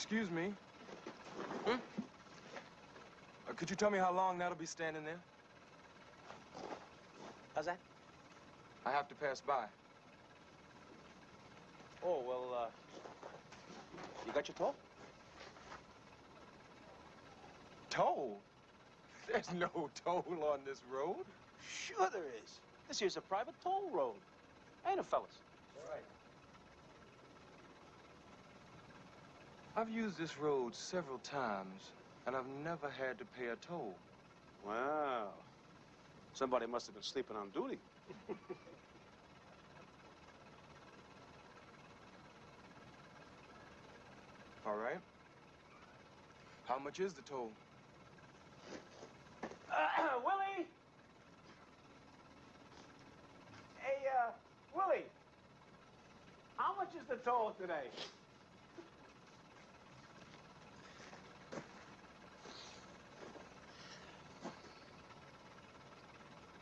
Excuse me. Could you tell me how long that'll be standing there? How's that? I have to pass by. Oh, well, you got your toll? Toll? There's no toll on this road. Sure there is. This here's a private toll road. Ain't it, fellas? All right. I've used this road several times, and I've never had to pay a toll. Wow. Somebody must have been sleeping on duty. All right. How much is the toll? Willie! Hey, Willie. How much is the toll today?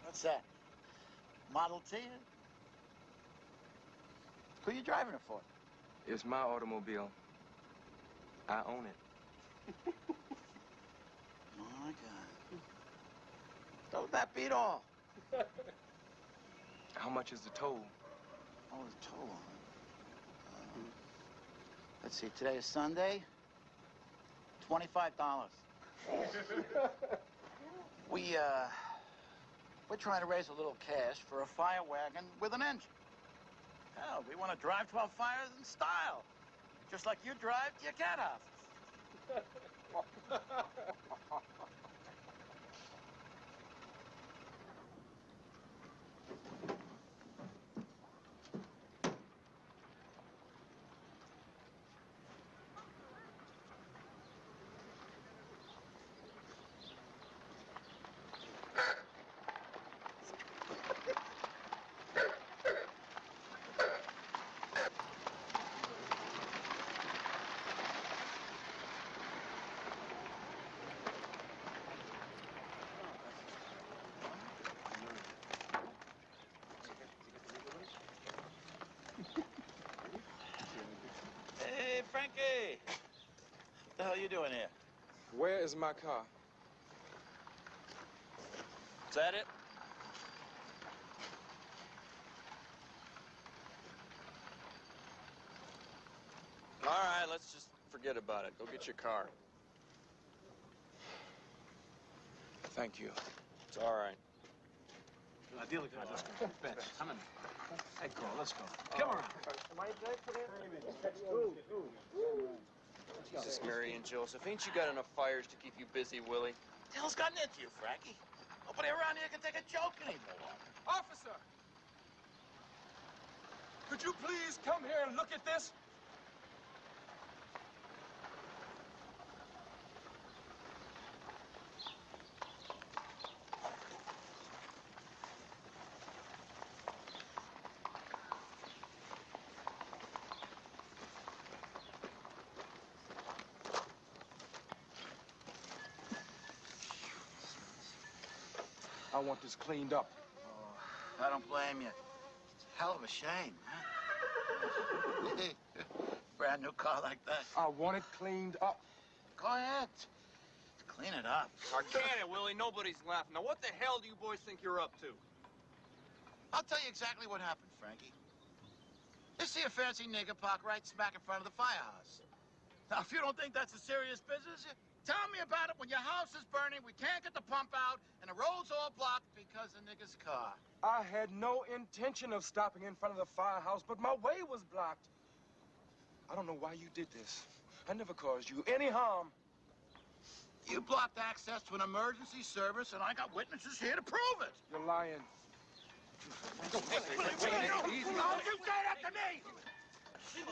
What's that? Model T? Who are you driving it for? It's my automobile. I own it. Oh, my God. Don't that beat all? How much is the toll? Oh, the toll. Let's see, today is Sunday. $25. We're trying to raise a little cash for a fire wagon with an engine. Hell, we want to drive to our fires in style. Just like you drive to your cat house. Hey, Frankie. What the hell are you doing here? Where is my car? Is that it? All right, let's just forget about it. Go get your car. Thank you. It's all right. Dealer card, let's go. Ben, come in. Hey, Cole, let's go. Come around. Am I dead for that? Jesus, Mary and Joseph, ain't you got enough fires to keep you busy, Willie? What the hell's gotten into you, Frankie? Nobody around here can take a joke anymore. Officer! Could you please come here and look at this? I want this cleaned up. Oh, I don't blame you. It's a hell of a shame, huh? Brand new car like that. I want it cleaned up. Go ahead. Clean it up. Or can it, Willie? Nobody's laughing. Now, what the hell do you boys think you're up to? I'll tell you exactly what happened, Frankie. You see a fancy nigger park right smack in front of the firehouse. Now, if you don't think that's a serious business, tell me about it when your house is burning, we can't get the pump out, and the road's all blocked because of nigger's car. I had no intention of stopping in front of the firehouse, but my way was blocked. I don't know why you did this. I never caused you any harm. You blocked access to an emergency service, and I got witnesses here to prove it. You're lying. Don't you say that to me!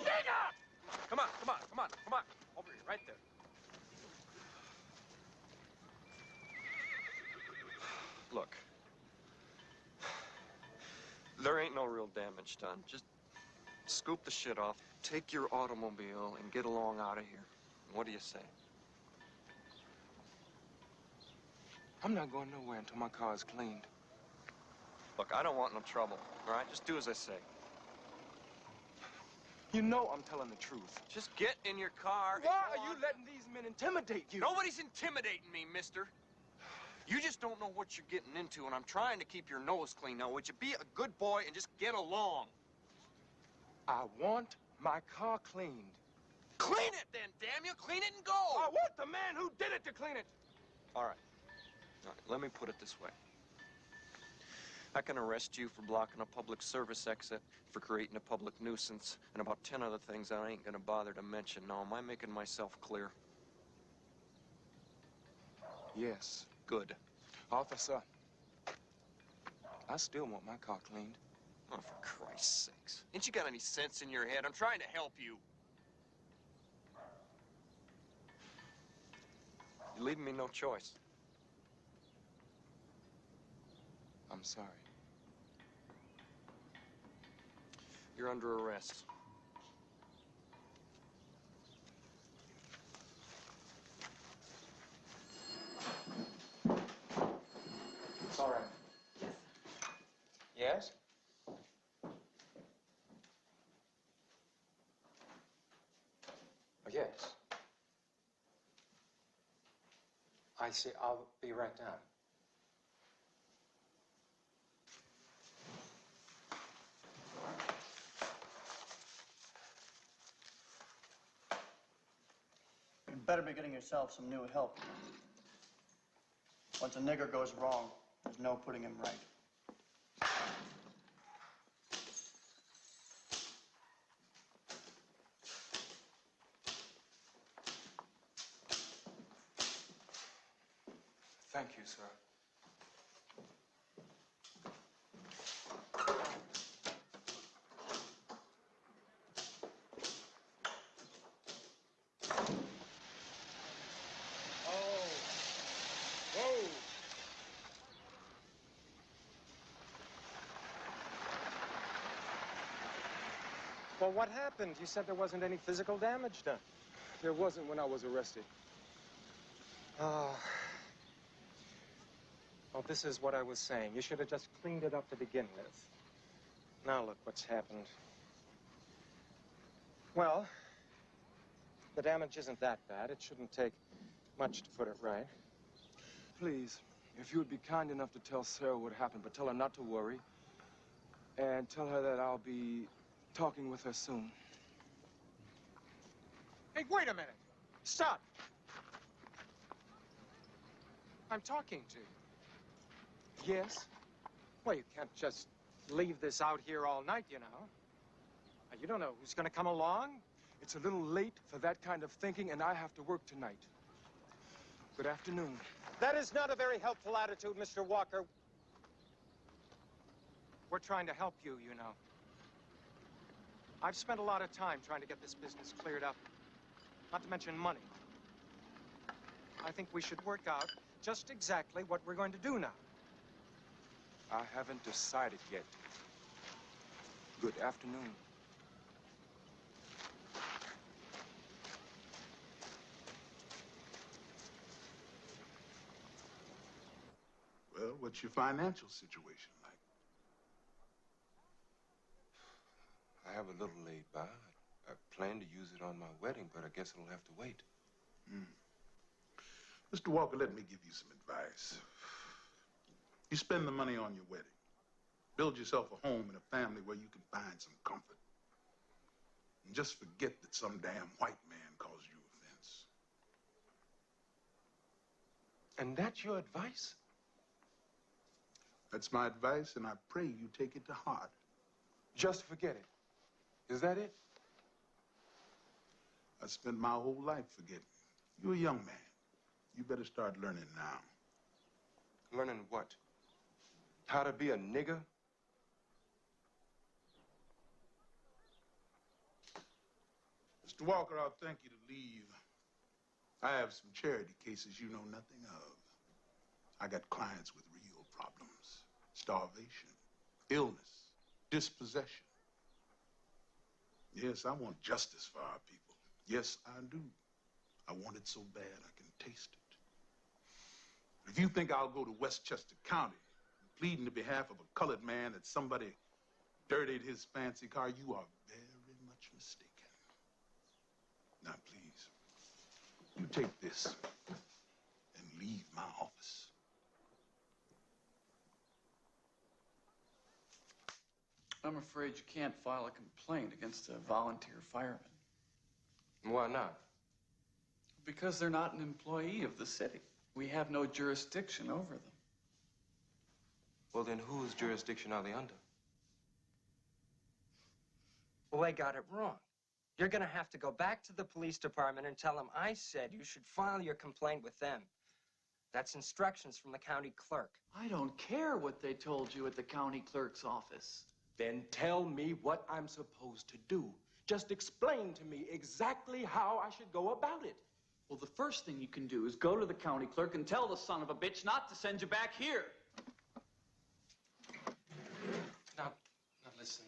Nigger! Come on, come on, come on, come on. Over here, right there. Look. There ain't no real damage done. Just scoop the shit off, take your automobile, and get along out of here. What do you say? I'm not going nowhere until my car is cleaned. Look, I don't want no trouble, all right? Just do as I say. You know I'm telling the truth. Just get in your car. Why are you letting these men intimidate you? Nobody's intimidating me, mister. You just don't know what you're getting into, and I'm trying to keep your nose clean. Now, would you be a good boy and just get along? I want my car cleaned. Clean it then, damn you! Clean it and go! I want the man who did it to clean it. All right, let me put it this way. I can arrest you for blocking a public service exit, for creating a public nuisance, and about 10 other things I ain't gonna bother to mention. Now, am I making myself clear? Yes. Good. Officer, I still want my car cleaned. Oh, for Christ's sakes. Ain't you got any sense in your head? I'm trying to help you. You're leaving me no choice. I'm sorry. You're under arrest. It's all right. Yes? Yes. I see. I'll be right down. You'd better be getting yourself some new help. Once a nigger goes wrong, there's no putting him right. Thank you, sir. Whoa. Well, what happened? You said there wasn't any physical damage done. There wasn't when I was arrested. Oh. Well, this is what I was saying. You should have just cleaned it up to begin with. Now look what's happened. Well, the damage isn't that bad. It shouldn't take much to put it right. Please, if you would be kind enough to tell Sarah what happened, but tell her not to worry. And tell her that I'll be talking with her soon. Hey, wait a minute. Stop. I'm talking to you. Yes? Well, you can't just leave this out here all night, you know. You don't know who's going to come along. It's a little late for that kind of thinking, and I have to work tonight. Good afternoon. That is not a very helpful attitude, Mr. Walker. We're trying to help you, you know. I've spent a lot of time trying to get this business cleared up, not to mention money. I think we should work out just exactly what we're going to do now. I haven't decided yet. Good afternoon. Well, what's your financial situation like? I have a little laid by. I plan to use it on my wedding, but I guess it'll have to wait. Mr. Walker, let me give you some advice. You spend the money on your wedding. Build yourself a home and a family where you can find some comfort. And just forget that some damn white man caused you offense. And that's your advice? That's my advice, and I pray you take it to heart. Just forget it. Is that it? I spent my whole life forgetting. You're a young man. You better start learning now. Learning what? How to be a nigger? Mr. Walker, I'll thank you to leave. I have some charity cases you know nothing of. I got clients with real problems. Starvation, illness, dispossession. Yes, I want justice for our people. Yes, I do. I want it so bad I can taste it. If you think I'll go to Westchester County pleading to behalf of a colored man that somebody dirtied his fancy car, you are very much mistaken. Now, please, you take this and leave my office. I'm afraid you can't file a complaint against a volunteer fireman. Why not? Because they're not an employee of the city. We have no jurisdiction over them. Well, then whose jurisdiction are they under? Well, they got it wrong. You're gonna have to go back to the police department and tell them I said you should file your complaint with them. That's instructions from the county clerk. I don't care what they told you at the county clerk's office. Then tell me what I'm supposed to do. Just explain to me exactly how I should go about it. Well, the first thing you can do is go to the county clerk and tell the son of a bitch not to send you back here. Now listen.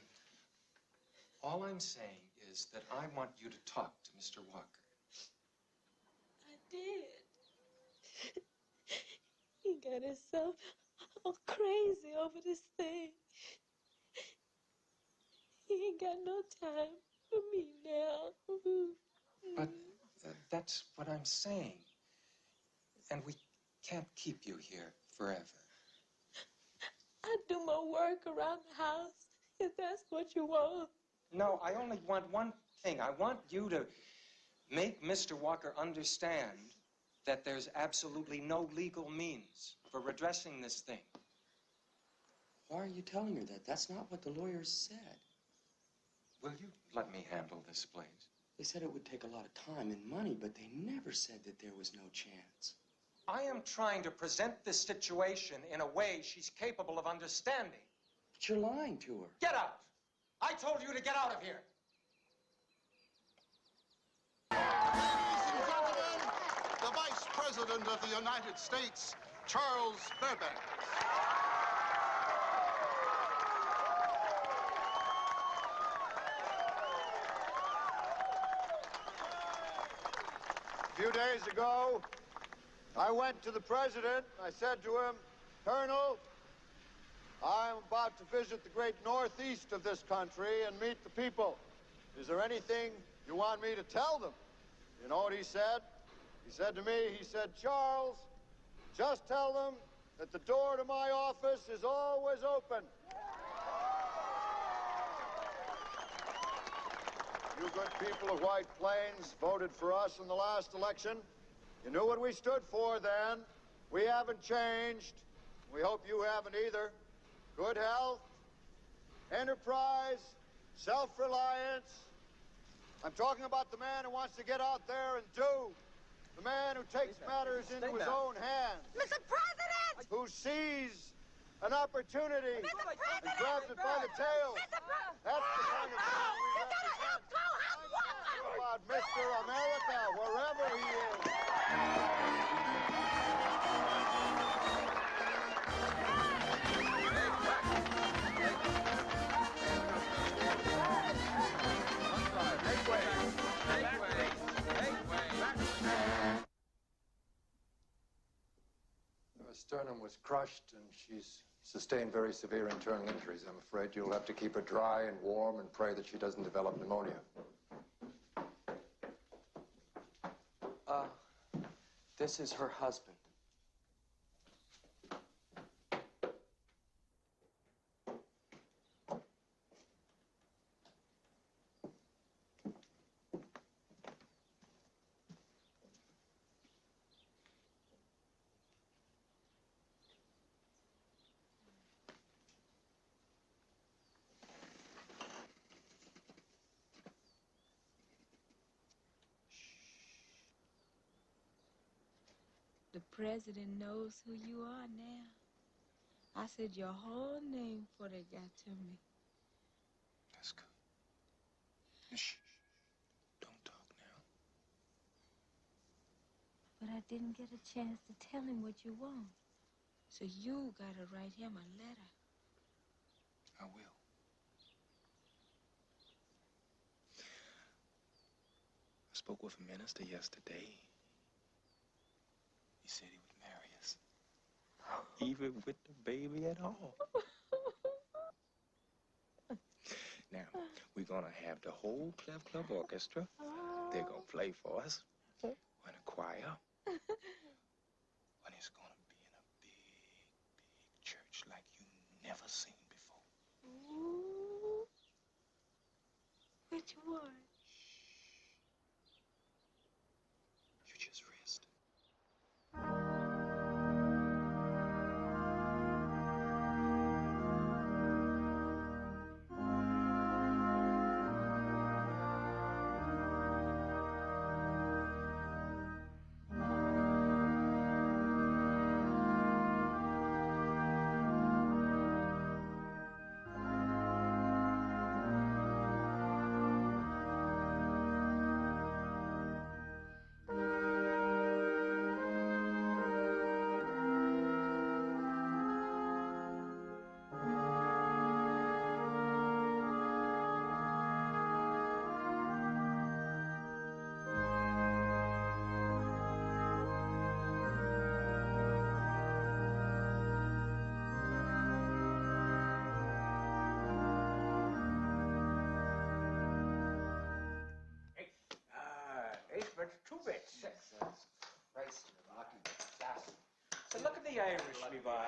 All I'm saying is that I want you to talk to Mr. Walker. I did. He got himself all crazy over this thing. He ain't got no time for me now. But that's what I'm saying. And we can't keep you here forever. I do my work around the house, if that's what you want. No, I only want one thing. I want you to make Mr. Walker understand that there's absolutely no legal means for redressing this thing. Why are you telling her that? That's not what the lawyers said. Will you let me handle this, please? They said it would take a lot of time and money, but they never said that there was no chance. I am trying to present this situation in a way she's capable of understanding. But you're lying to her. Get out! I told you to get out of here! Ladies and gentlemen, the Vice President of the United States, Charles Fairbanks. A few days ago, I went to the president. I said to him, Colonel, I'm about to visit the great northeast of this country and meet the people. Is there anything you want me to tell them? You know what he said? He said to me, Charles, just tell them that the door to my office is always open. You good people of White Plains voted for us in the last election. You knew what we stood for then. We haven't changed. We hope you haven't either. Good health, enterprise, self-reliance. I'm talking about the man who wants to get out there and do. The man who takes matters into his own hands. Mr. President! Who sees an opportunity Mr. President! and grabs it by the tail. That's the kind of man we You gotta help Coalhouse Walker! about Mr. America, wherever he is. Her sternum was crushed, and she's sustained very severe internal injuries. I'm afraid you'll have to keep her dry and warm and pray that she doesn't develop pneumonia. This is her husband. The president knows who you are now. I said your whole name before they got to me. That's good. Shh. Don't talk now. But I didn't get a chance to tell him what you want. So you gotta write him a letter. I will. I spoke with a minister yesterday. He said he would marry us. Even with the baby at all. Now, we're gonna have the whole Clef Club Orchestra. they're gonna play for us. Or in a choir. But it's gonna be in a big church like you never seen before. Ooh. Which one? You just rest. Eight bits, 2 bits. Jesus Christ, you lucky assassin. So look at the Irish me by.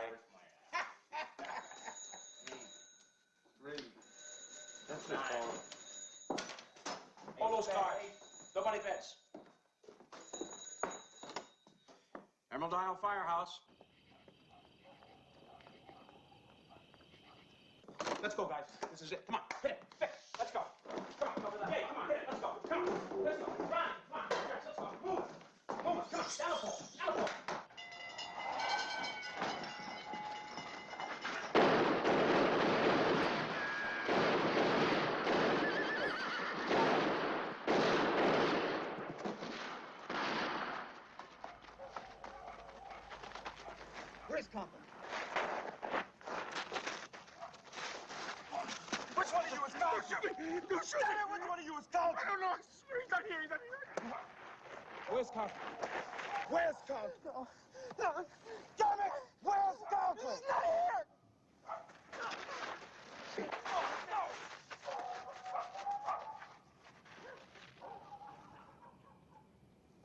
Three. That's it, Paul. All those cards. Nobody bets. Emerald Isle Firehouse. Let's go, guys. This is it. Come on, hit it. Hit it. Let's go. Come on, over there. Hey, come on, hit it. Let's go. Come on. Let's go. Run. Come on. Let's go. Move. Move. Come on. Down the ball. Down the ball. Where's Conklin? Which one of you is Conklin? Don't shoot me! Don't shoot me! Which one of you is Conklin? I don't know. He's not here. He's not here. Where's Conklin? Where's Conklin? No, no. Damn it! Where's Conklin? He's not here!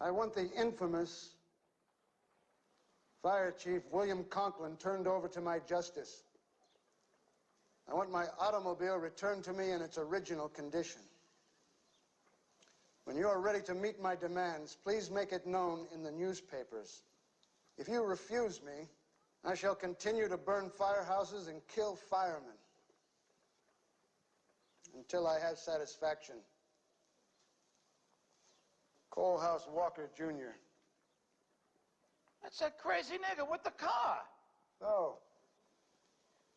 I want the infamous Fire Chief William Conklin turned over to my justice. I want my automobile returned to me in its original condition. When you are ready to meet my demands, please make it known in the newspapers. If you refuse me, I shall continue to burn firehouses and kill firemen until I have satisfaction. Coalhouse Walker, Jr. That's that crazy nigga with the car. Oh,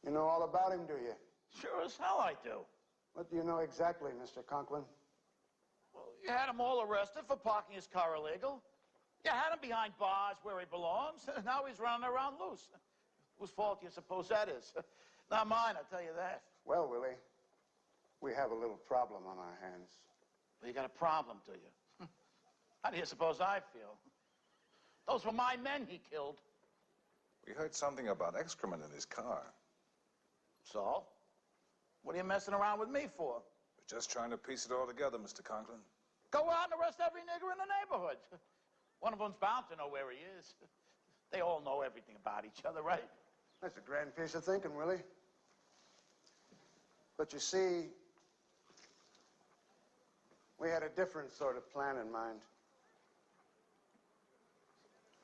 you know all about him, do you? Sure as hell I do. What do you know exactly, Mr. Conklin? Well, you had him all arrested for parking his car illegal. You had him behind bars where he belongs. Now he's running around loose. Whose fault do you suppose that is? Not mine, I'll tell you that. Well, Willie, we have a little problem on our hands. Well, you got a problem, do you? How do you suppose I feel? Those were my men he killed. We heard something about excrement in his car. So? What are you messing around with me for? We're just trying to piece it all together, Mr. Conklin. Go out and arrest every nigger in the neighborhood. One of them's bound to know where he is. They all know everything about each other, right? That's a grand piece of thinking, Willie. But you see, we had a different sort of plan in mind.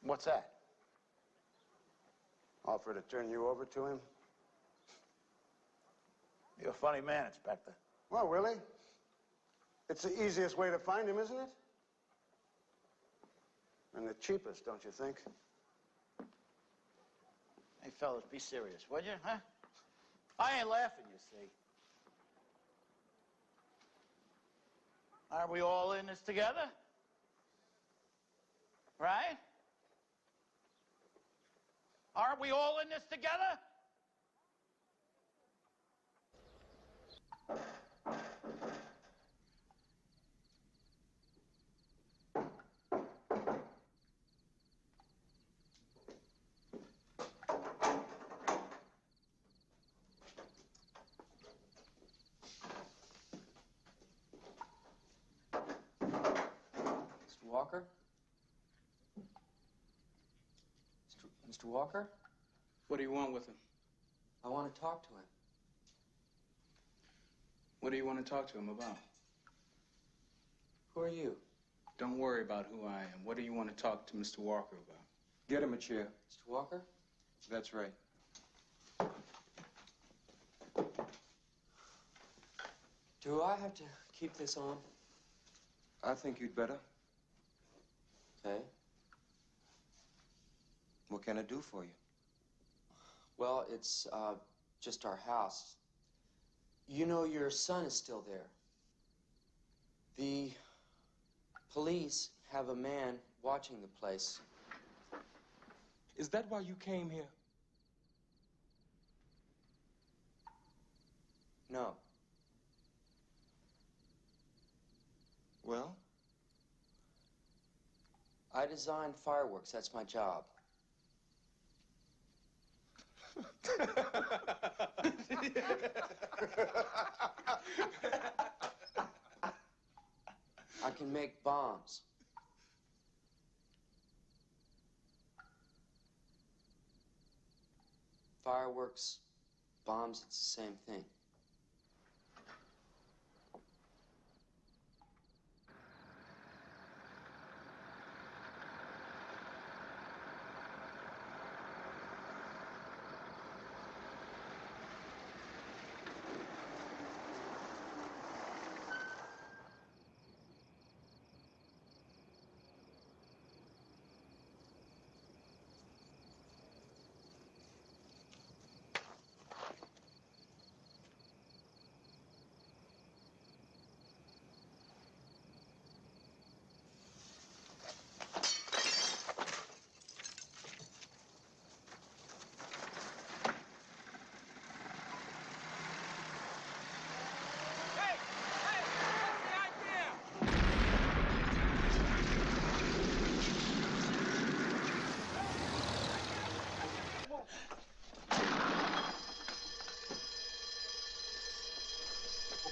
What's that? Offer to turn you over to him? You're a funny man, Inspector. Well, Willie, it's the easiest way to find him, isn't it? And the cheapest, don't you think? Hey, fellas, be serious, will you, huh? I ain't laughing, you see. Aren't we all in this together? Right? Aren't we all in this together? Mr. Walker? Mr. Walker? What do you want with him? I want to talk to him. What do you want to talk to him about? Who are you? Don't worry about who I am. What do you want to talk to Mr. Walker about? Get him a chair. Mr. Walker? That's right. Do I have to keep this on? I think you'd better. Okay. What can I do for you? Well, it's just our house. You know, your son is still there. The police have a man watching the place. Is that why you came here? No. Well? I design fireworks. That's my job. I can make bombs. Fireworks, bombs, it's the same thing.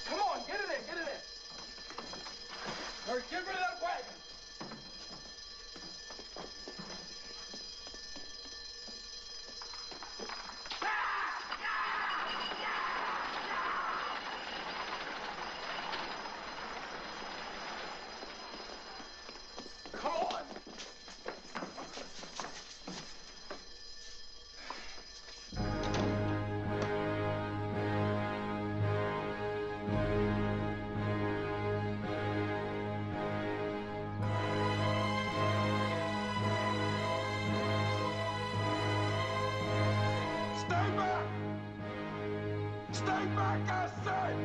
Come on, get in there, get in there. Hurry, get rid of that wagon. Come on. Stay back! Stay back, I said!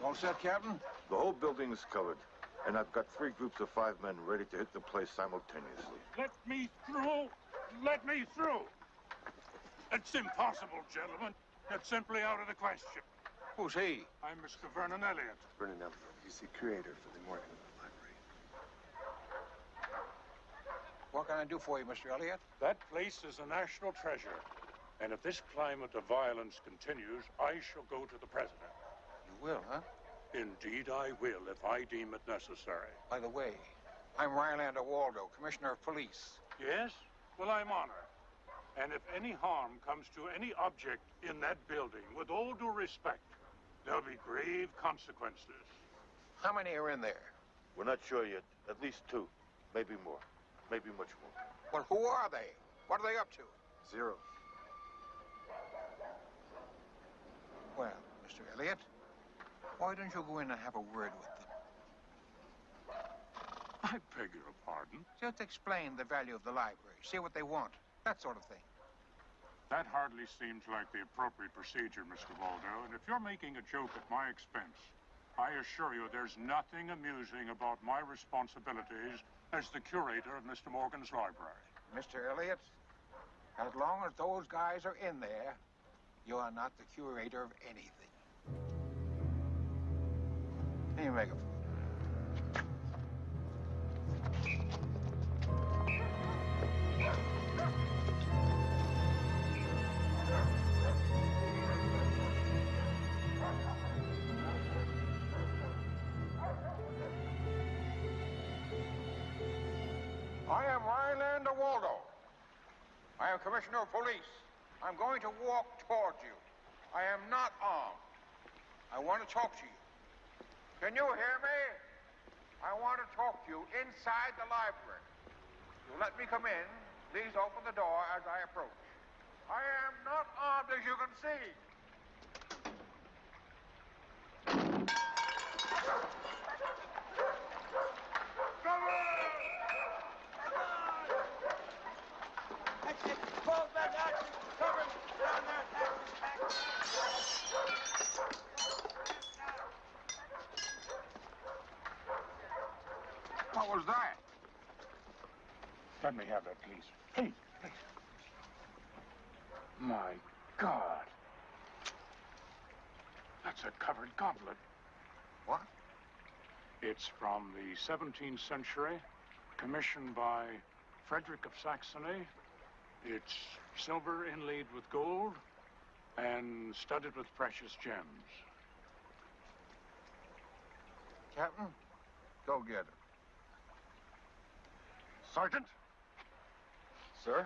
All set, Captain? The whole building is covered, and I've got 3 groups of 5 men ready to hit the place simultaneously. Let me through! Let me through! It's impossible, gentlemen. It's simply out of the question. Who's he? I'm Mr. Vernon Elliott. Vernon Elliott. He's the curator for the Morgan Library. What can I do for you, Mr. Elliott? That place is a national treasure. And if this climate of violence continues, I shall go to the president. You will, huh? Indeed, I will, if I deem it necessary. By the way, I'm Rylander Waldo, Commissioner of Police. Yes? Well, I'm honored. And if any harm comes to any object in that building, with all due respect, there'll be grave consequences. How many are in there? We're not sure yet. At least 2. Maybe more. Maybe much more. Well, who are they? What are they up to? 0. Well, Mr. Elliott, why don't you go in and have a word with them? I beg your pardon? Just explain the value of the library, see what they want, that sort of thing. That hardly seems like the appropriate procedure, Mr. Waldo. And if you're making a joke at my expense, I assure you there's nothing amusing about my responsibilities as the curator of Mr. Morgan's library. Mr. Elliot, as long as those guys are in there, you are not the curator of anything. Can you make a... I am Rylander Waldo. I am Commissioner of Police. I'm going to walk towards you. I am not armed. I want to talk to you. Can you hear me? I want to talk to you inside the library. You let me come in. Please open the door as I approach. I am not armed, as you can see. Come on! Fall back out! Cover him! Down there! What was that? Let me have that, please. Please, please. My God. That's a covered goblet. What? It's from the 17th century, commissioned by Frederick of Saxony. It's silver inlaid with gold and studded with precious gems. Captain, go get it. Sergeant? Sir?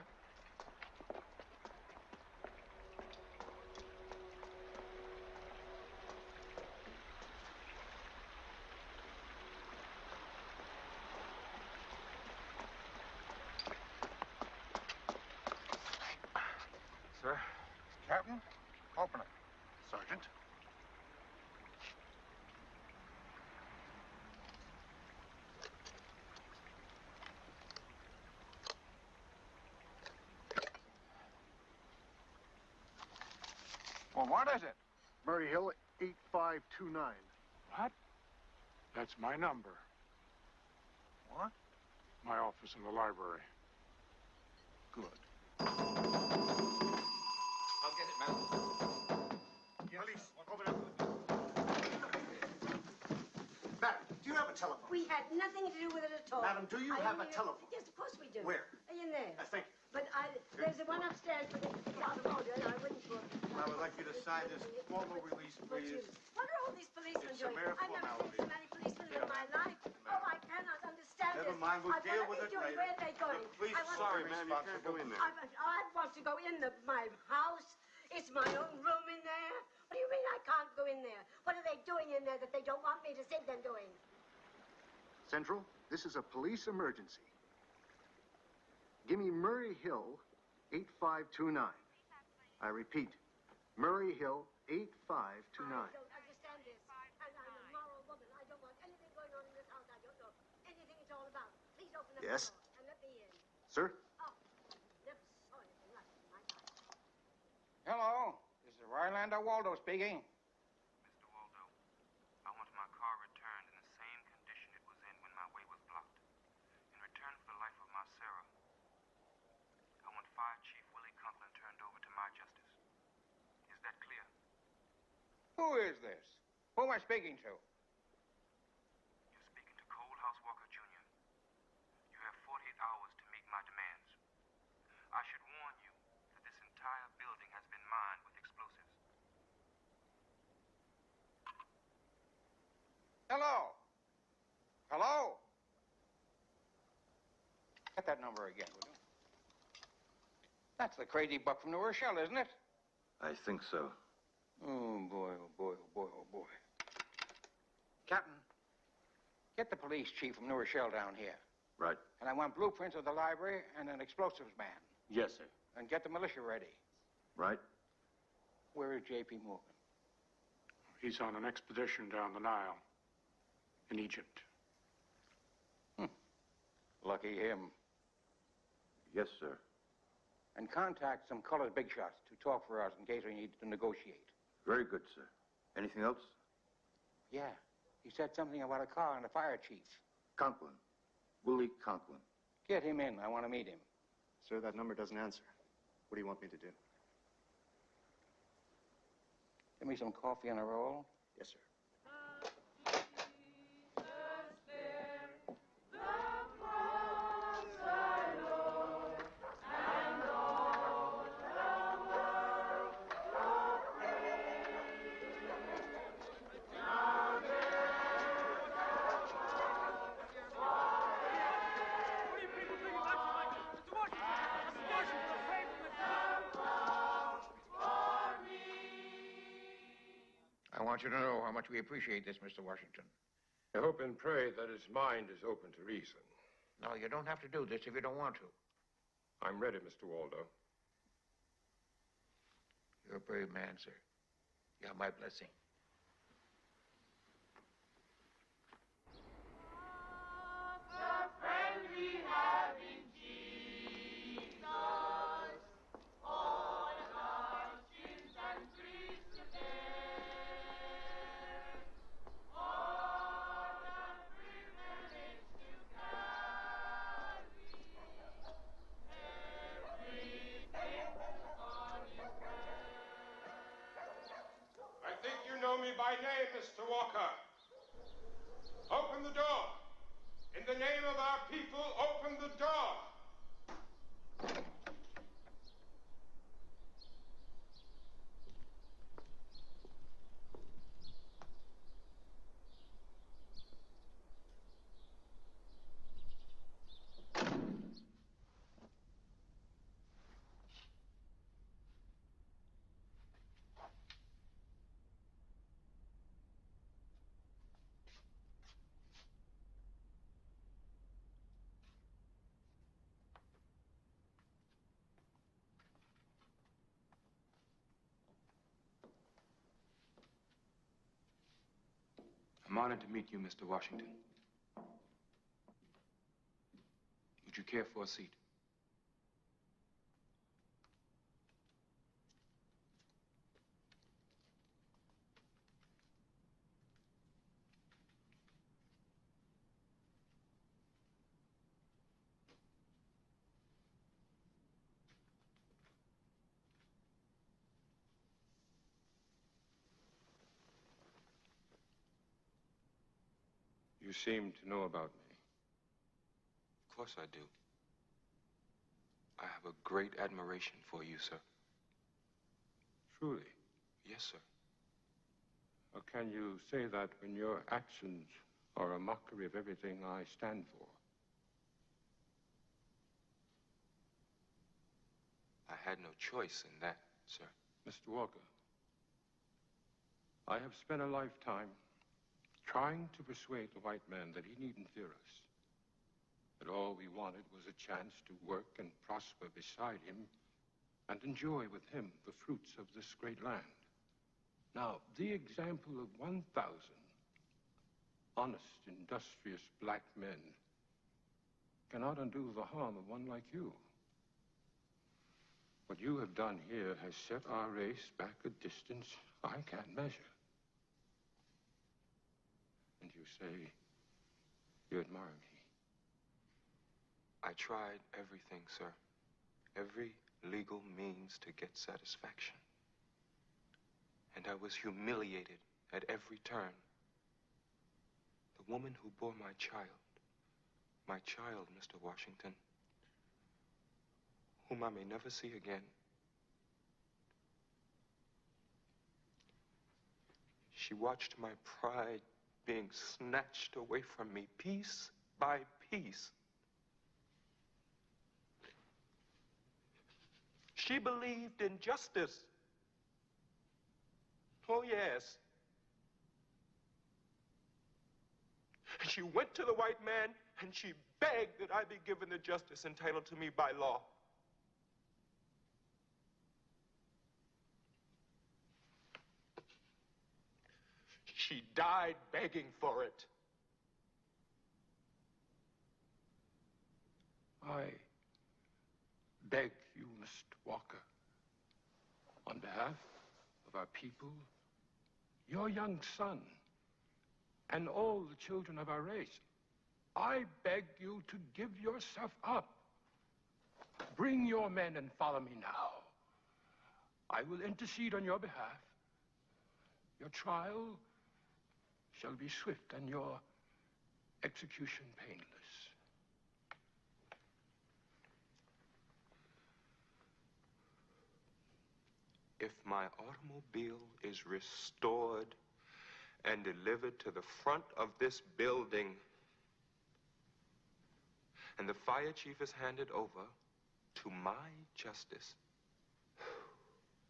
Sir? Captain, open it. Sergeant? Well, what is it? Murray Hill, 8529. What? That's my number. What? My office in the library. Good. I'll get it, madam. Police, open up. Madam, do you have a telephone? We had nothing to do with it at all. Madam, do you have a telephone? Yes, of course we do. Where? In there. Thank you. But there's the one upstairs, but it's out of order, and I wouldn't put it. I would like you to sign this formal release, please. What are all these policemen It's a doing? mere I've never seen so many policemen in my life. Oh, I cannot understand Never this. mind, we'll deal with it doing? later. Where are they going? The police I want sorry, ma'am, you can't go in there. I want to go in my house. It's my own room in there. What do you mean I can't go in there? What are they doing in there that they don't want me to see them doing? Central, this is a police emergency. Give me Murray Hill, 8529. I repeat, Murray Hill, 8529. I don't understand this. I'm a moral woman. I don't want anything going on in this house. I don't know anything it's all about. Please open up Yes? the door and let me in. Sir? Oh, never saw anything like it in my life. Hello, this is Rylander Waldo speaking. Mr. Waldo, I want my car returned in the same condition it was in when my way was blocked. In return for the life of my Sarah, I want Fire Chief Willie Conklin turned over to my justice. Is that clear? Who is this? Who am I speaking to? You're speaking to Coalhouse Walker, Jr. You have 48 hours to meet my demands. I should warn you that this entire building has been mined with explosives. Hello? Hello? Get that number again, will you? That's the crazy buck from New Rochelle, isn't it? I think so. Oh, boy, oh, boy, oh, boy, oh, boy. Captain, get the police chief from New Rochelle down here. Right. And I want blueprints of the library and an explosives man. Yes, sir. And get the militia ready. Right. Where is J.P. Morgan? He's on an expedition down the Nile in Egypt. Lucky him. Yes, sir. And contact some colored big shots to talk for us in case we need to negotiate. Very good, sir. Anything else? Yeah. He said something about a car and the fire chief. Conklin. Willie Conklin. Get him in. I want to meet him. Sir, that number doesn't answer. What do you want me to do? Give me some coffee and a roll. Yes, sir. I want you to know how much we appreciate this, Mr. Washington. I hope and pray that his mind is open to reason. No, you don't have to do this if you don't want to. I'm ready, Mr. Waldo. You're a brave man, sir. You have my blessing. I think you know me by name, Mr. Walker. Open the door. In the name of our people, open the door. I'm honored to meet you, Mr. Washington. Would you care for a seat? You seem to know about me. Of course I do. I have a great admiration for you, sir. Truly. Yes, sir. Or can you say that when your actions are a mockery of everything I stand for? I had no choice in that, sir. Mr. Walker, I have spent a lifetime trying to persuade the white man that he needn't fear us. That all we wanted was a chance to work and prosper beside him and enjoy with him the fruits of this great land. Now, the example of 1,000 honest, industrious black men cannot undo the harm of one like you. What you have done here has set our race back a distance I can't measure. And you say you admire me. I tried everything, sir. Every legal means to get satisfaction. And I was humiliated at every turn. The woman who bore my child, Mr. Washington, whom I may never see again. She watched my pride being snatched away from me piece by piece. She believed in justice. Oh, yes. She went to the white man and she begged that I be given the justice entitled to me by law. She died begging for it. I beg you, Mr. Walker, on behalf of our people, your young son, and all the children of our race, I beg you to give yourself up. Bring your men and follow me now. I will intercede on your behalf. Your trial shall be swift and your execution painless. If my automobile is restored and delivered to the front of this building, and the fire chief is handed over to my justice,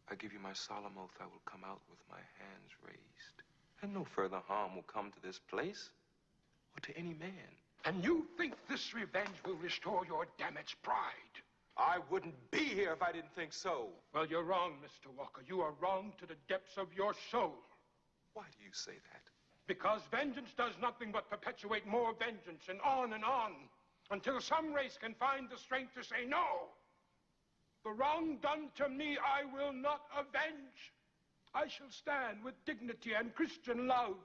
I give you my solemn oath I will come out with my hands raised, and no further harm will come to this place or to any man. And you think this revenge will restore your damaged pride? I wouldn't be here if I didn't think so. Well, you're wrong, Mr. Walker. You are wrong to the depths of your soul. Why do you say that? Because vengeance does nothing but perpetuate more vengeance and on until some race can find the strength to say no. The wrong done to me I will not avenge. I shall stand with dignity and Christian love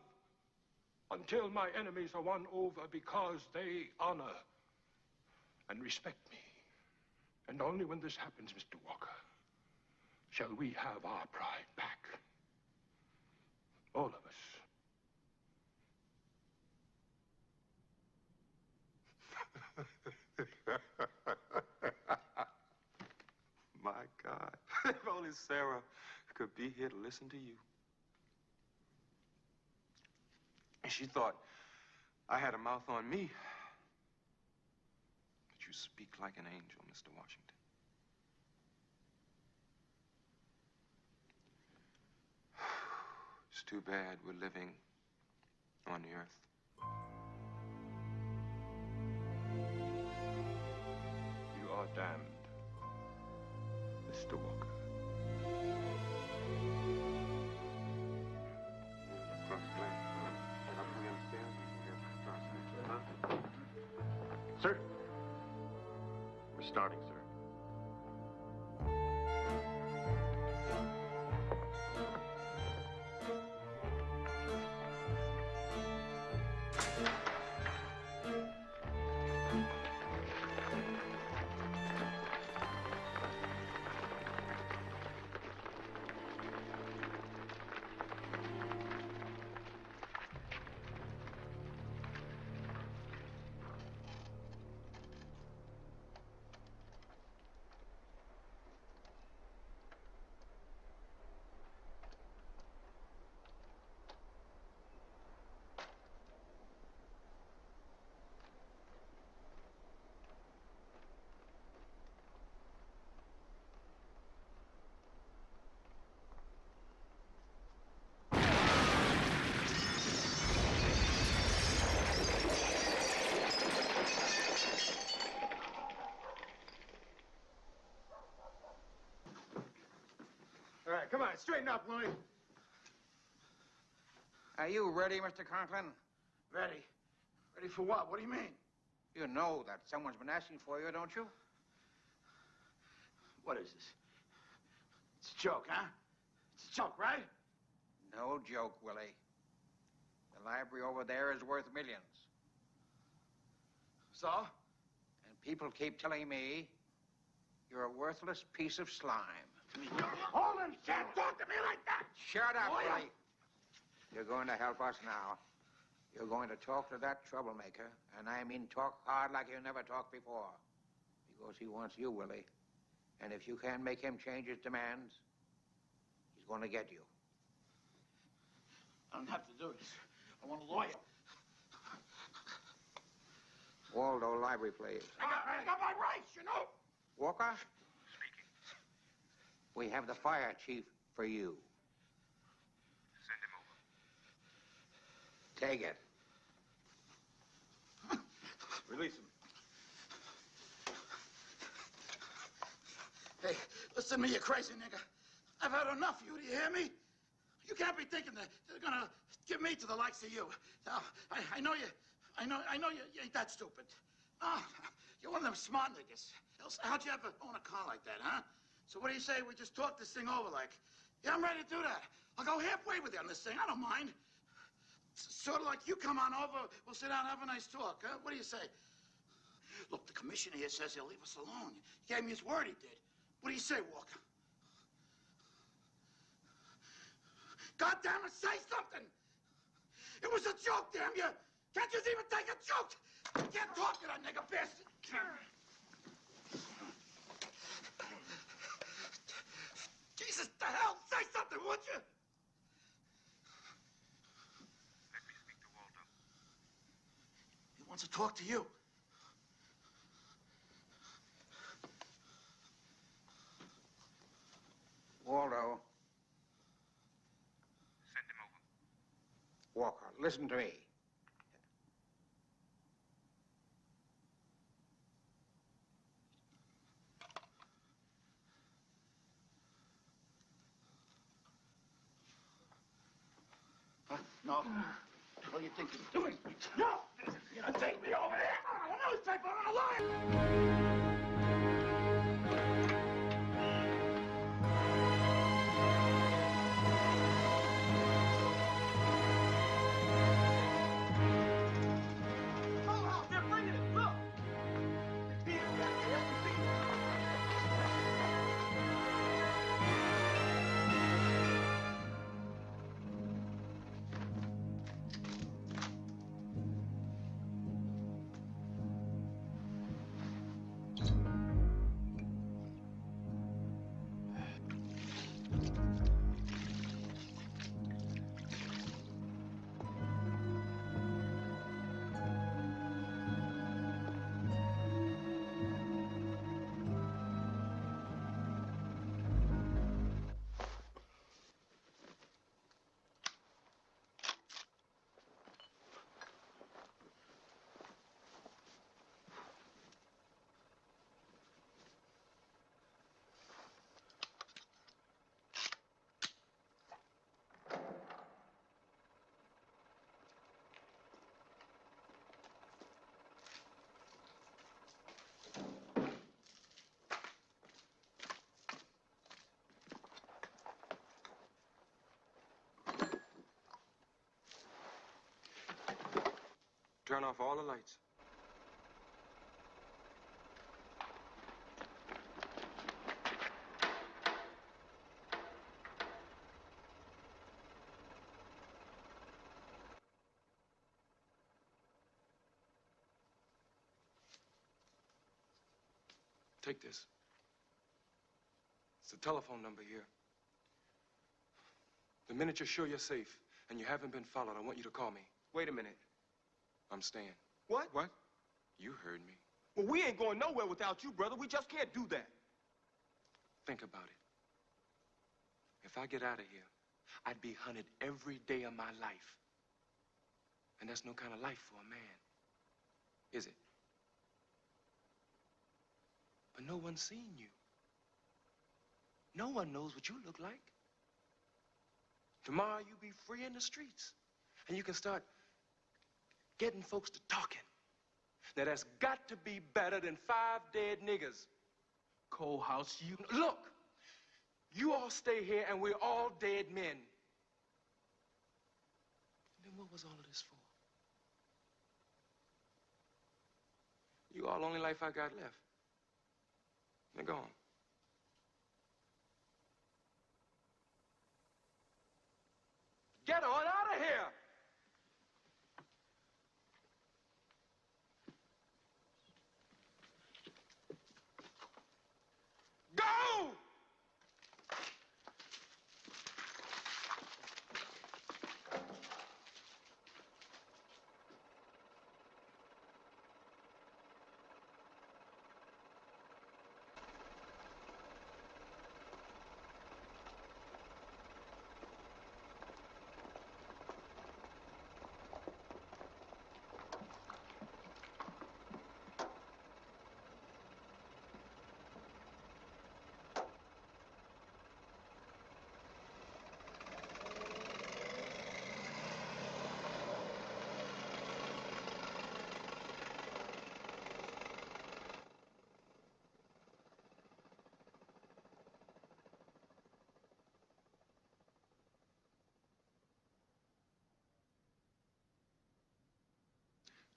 until my enemies are won over because they honor and respect me. And only when this happens, Mr. Walker, shall we have our pride back. All of us. My God. If only Sarah could be here to listen to you. And she thought I had a mouth on me. But you speak like an angel, Mr. Washington. It's too bad we're living on the earth. You are damned, Mr. Walker. Sir? We're starting, sir. All right, come on, straighten up, Willie. Are you ready, Mr. Conklin? Ready? Ready for what? What do you mean? You know that someone's been asking for you, don't you? What is this? It's a joke, huh? It's a joke, right? No joke, Willie. The library over there is worth millions. So? And people keep telling me you're a worthless piece of slime. Hold him, can't talk to me like that! Shut up, Oh, yeah. Willie. You're going to help us now. You're going to talk to that troublemaker, and I mean talk hard like you never talked before. Because he wants you, Willie. And if you can't make him change his demands, he's going to get you. I don't have to do this. I want a lawyer. Waldo, library, please. I got my rights, you know? Walker? Speaking. We have the fire chief for you. Send him over. Take it. Release him. Hey, listen to me, you crazy nigga. I've had enough of you, do you hear me? You can't be thinking that they're gonna give me to the likes of you. Now, I know you ain't that stupid. No, You're one of them smart niggas. How'd you ever own a car like that, huh? So what do you say we just talk this thing over like? Yeah, I'm ready to do that. I'll go halfway with you on this thing. I don't mind. Sort of like you come on over, we'll sit down and have a nice talk, huh? What do you say? Look, the commissioner here says he'll leave us alone. He gave me his word he did. What do you say, Walker? God damn it, say something! It was a joke, damn you! Can't you even take a joke? You can't talk to that nigga bastard! Jesus, the hell! Say something, would you? Let me speak to Waldo. He wants to talk to you. Waldo. Send him over. Walker, listen to me. Huh? No. What do you think you're doing? No! You're gonna take me over there! I'm a newspaper, I'm a liar! Coalhouse, they're bringing it. Look. Beat it back there. Beat it. Turn off all the lights. Take this. It's the telephone number here. The minute you're sure you're safe and you haven't been followed, I want you to call me. Wait a minute. I'm staying. What? What? You heard me. Well, we ain't going nowhere without you, brother. We just can't do that. Think about it. If I get out of here, I'd be hunted every day of my life. And that's no kind of life for a man, is it? But no one's seen you. No one knows what you look like. Tomorrow you be free in the streets, and you can start getting folks to talking. Now that's got to be better than 5 dead niggas. Coalhouse, you... Look, you all stay here and we're all dead men. And then what was all of this for? You all the only life I got left. They're gone. Get on out of here! Go!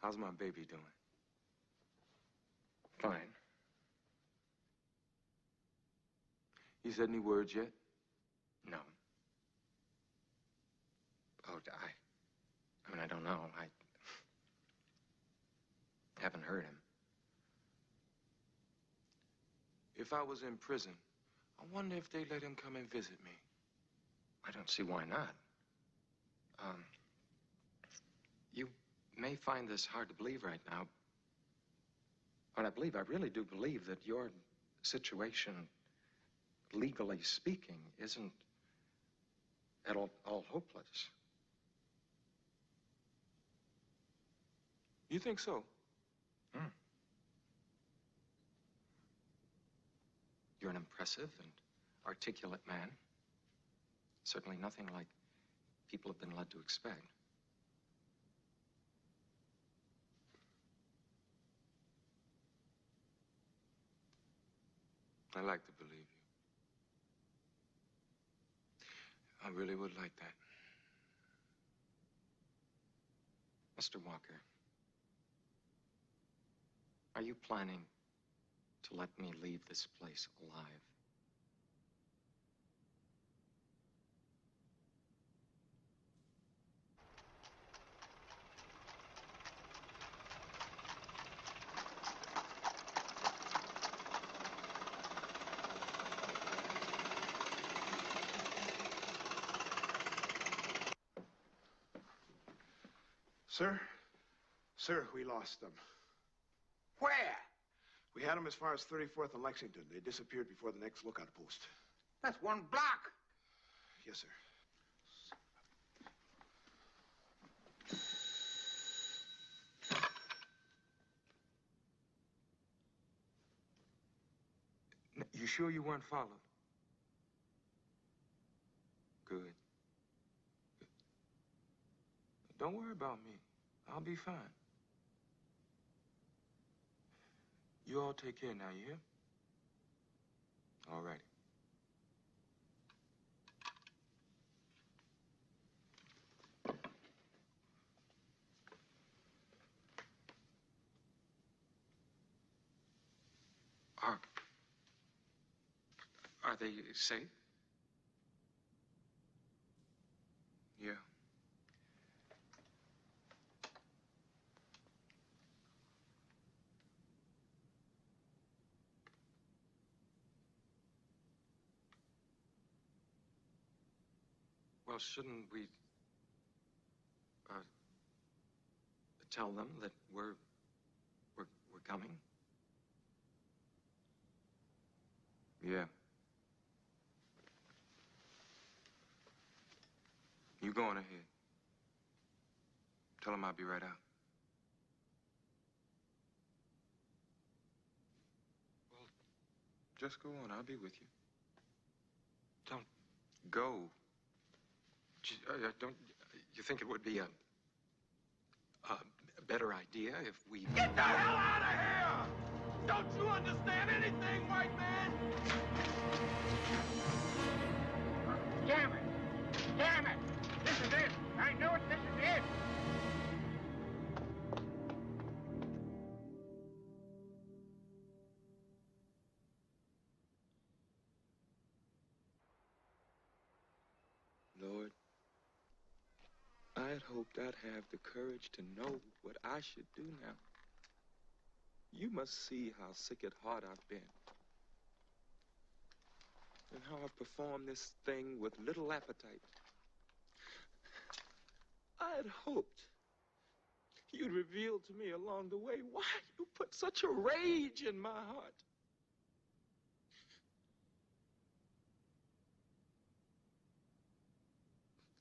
How's my baby doing? Fine. You said any words yet? No. Oh, I mean, I don't know. I haven't heard him. If I was in prison, I wonder if they let him come and visit me. I don't see why not. You may find this hard to believe right now, but I really do believe that your situation, legally speaking, isn't at all hopeless. You think so? Hmm. You're an impressive and articulate man. Certainly nothing like people have been led to expect. I like to believe you. I really would like that. Mr. Walker, are you planning to let me leave this place alive? Sir, we lost them. Where? We had them as far as 34th and Lexington. They disappeared before the next lookout post. That's 1 block. Yes, sir. You sure you weren't followed? Good. Good. Don't worry about me. I'll be fine. You all take care now, you hear? All righty. Are they safe? Yeah. Well, shouldn't we tell them that we're coming? Yeah. You go on ahead. Tell them I'll be right out. Well, just go on. I'll be with you. Don't go. Don't you think it would be a better idea if we... Get the hell out of here! Don't you understand anything, white man? Damn it! Damn it! This is it! I knew it! This is it! Lord, I had hoped I'd have the courage to know what I should do now. You must see how sick at heart I've been. And how I've performed this thing with little appetite. I had hoped you'd reveal to me along the way why you put such a rage in my heart.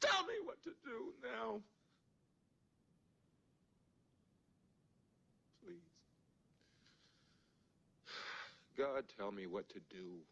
Tell me what to do now. Please. God, tell me what to do.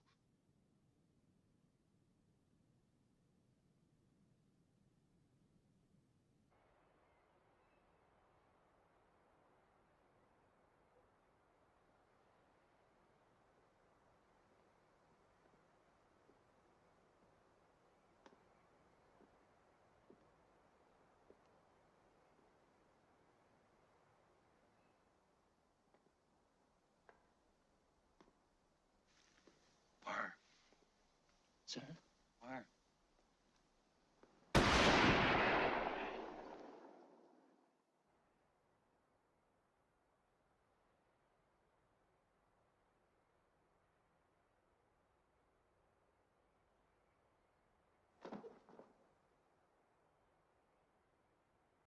Sir?